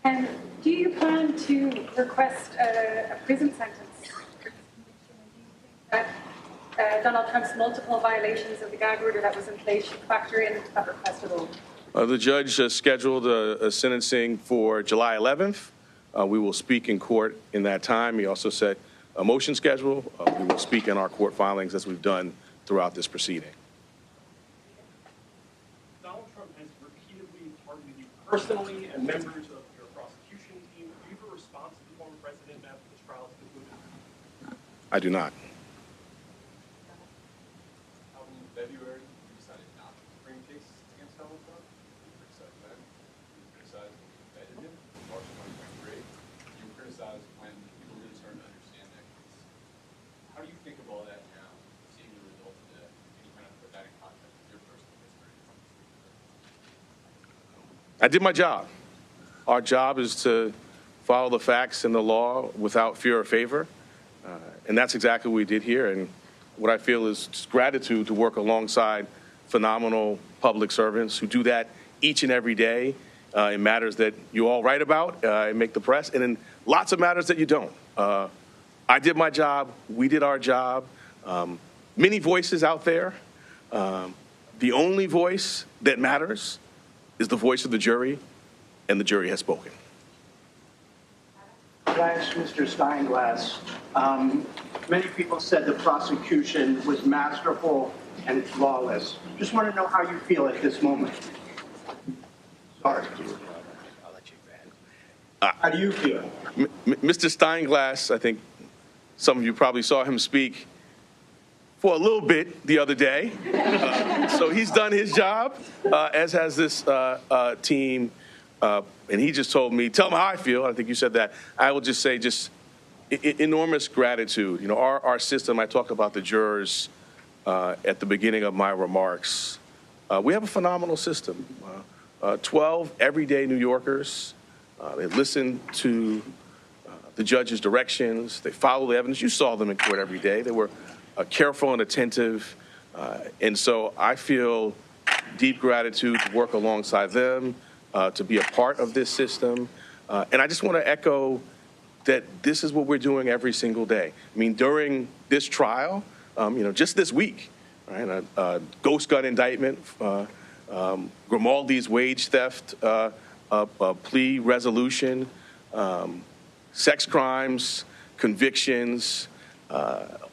And do you plan to request a prison sentence for this conviction? And do you think that Donald Trump's multiple violations of the gag order that was in place should factor into that request at all? The judge scheduled a sentencing for July 11th. We will speak in court in that time. He also set a motion schedule. We will speak in our court filings as we've done throughout this proceeding. Donald Trump has repeatedly targeted you personally and members of your prosecution team. Do you have a response to the former president after this trial is concluded? I do not. In February, you decided not to bring cases against Donald Trump. You criticized that. You criticized when you indicted him in March 2023. You criticized when people really started to understand that case. How do you think of all that now, seeing the results of that? Can you kind of put that in context with your personal history? I did my job. Our job is to follow the facts and the law without fear or favor. And that's exactly what we did here. And what I feel is just gratitude to work alongside phenomenal public servants who do that each and every day in matters that you all write about and make the press, and in lots of matters that you don't. I did my job. We did our job. Many voices out there. The only voice that matters is the voice of the jury, and the jury has spoken. Could I ask Mr. Steinglass, many people said the prosecution was masterful and flawless. Just want to know how you feel at this moment. Sorry. How do you feel? Mr. Steinglass, I think some of you probably saw him speak for a little bit the other day. So he's done his job, as has this team. And he just told me, tell him how I feel. I think you said that. I will just say just enormous gratitude. You know, our system, I talked about the jurors at the beginning of my remarks. We have a phenomenal system. 12 everyday New Yorkers. They listen to the judge's directions. They follow the evidence. You saw them in court every day. They were careful and attentive. And so I feel deep gratitude to work alongside them, to be a part of this system. And I just want to echo that this is what we're doing every single day. I mean, during this trial, just this week, right, a ghost gun indictment, Grimaldi's wage theft plea resolution, sex crimes, convictions,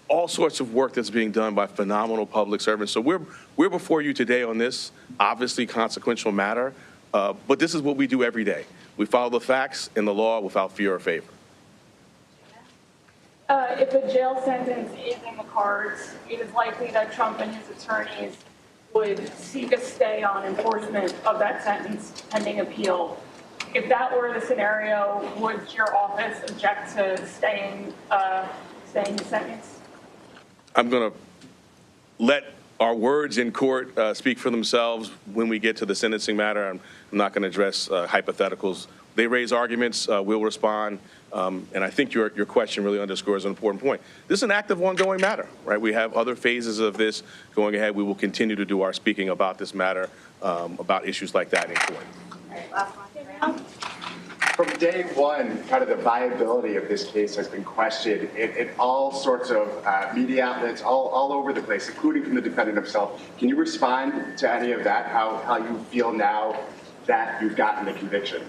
all sorts of work that's being done by phenomenal public servants. So we're before you today on this obviously consequential matter, but this is what we do every day. We follow the facts and the law without fear or favor. If a jail sentence is in the cards, it is likely that Trump and his attorneys would seek a stay on enforcement of that sentence pending appeal. If that were the scenario, would your office object to staying the sentence? I'm going to let our words in court speak for themselves when we get to the sentencing matter. I'm not going to address hypotheticals. They raise arguments, we'll respond. And I think your question really underscores an important point. This is an active, ongoing matter, right? We have other phases of this going ahead. We will continue to do our speaking about this matter, about issues like that in court. All right, last one. From day one, kind of the viability of this case has been questioned in all sorts of media outlets, all over the place, including from the defendant himself. Can you respond to any of that, how you feel now that you've gotten the conviction?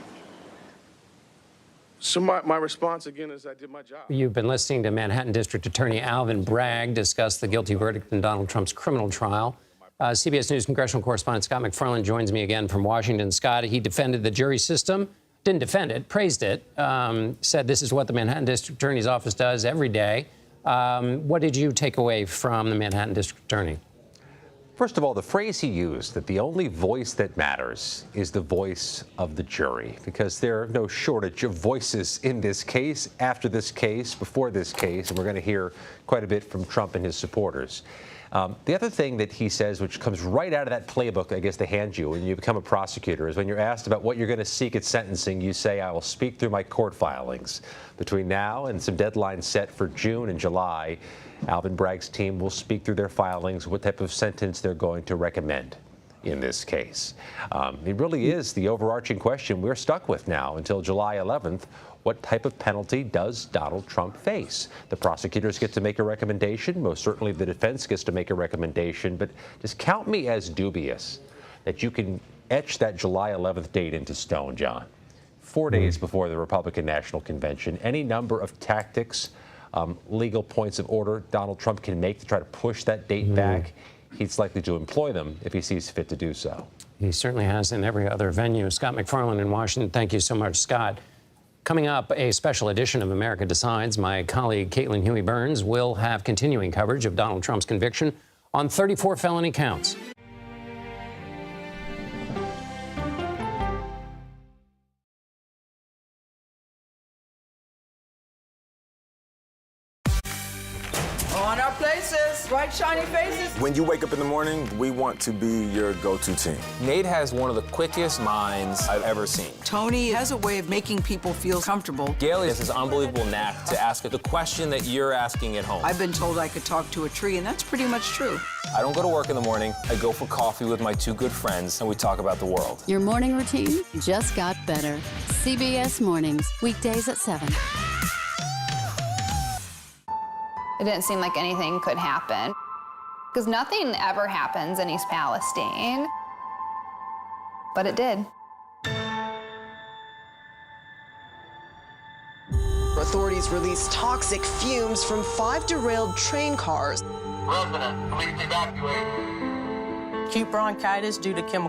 So my response, again, is I did my job. You've been listening to Manhattan District Attorney Alvin Bragg discuss the guilty verdict in Donald Trump's criminal trial. CBS News congressional correspondent Scott McFarland joins me again from Washington. Scott, he defended the jury system, didn't defend it, praised it, said this is what the Manhattan District Attorney's office does every day. What did you take away from the Manhattan District Attorney? First of all, the phrase he used, that the only voice that matters is the voice of the jury, because there are no shortage of voices in this case, after this case, before this case, and we're going to hear quite a bit from Trump and his supporters. The other thing that he says, which comes right out of that playbook, I guess, they hand you when you become a prosecutor, is when you're asked about what you're going to seek at sentencing, you say, I will speak through my court filings. Between now and some deadlines set for June and July, Alvin Bragg's team will speak through their filings, what type of sentence they're going to recommend in this case. It really is the overarching question we're stuck with now until July 11th. What type of penalty does Donald Trump face? The prosecutors get to make a recommendation. Most certainly the defense gets to make a recommendation. But just count me as dubious that you can etch that July 11th date into stone, John. 4 days before the Republican National Convention, any number of tactics, legal points of order Donald Trump can make to try to push that date back, he's likely to employ them if he sees fit to do so. He certainly has in every other venue. Scott McFarland in Washington, thank you so much, Scott. Coming up, a special edition of America Decides. My colleague Caitlin Huey-Burns will have continuing coverage of Donald Trump's conviction on 34 felony counts. On our places, bright, shiny faces. When you wake up in the morning, we want to be your go-to team. Nate has one of the quickest minds I've ever seen. Tony has a way of making people feel comfortable. Gail has this unbelievable knack to ask the question that you're asking at home. I've been told I could talk to a tree, and that's pretty much true. I don't go to work in the morning. I go for coffee with my two good friends, and we talk about the world. Your morning routine just got better. CBS Mornings, weekdays at 7. It didn't seem like anything could happen, because nothing ever happens in East Palestine, but it did. Authorities released toxic fumes from 5 derailed train cars. Resident, please evacuate. Acute bronchitis due to chemical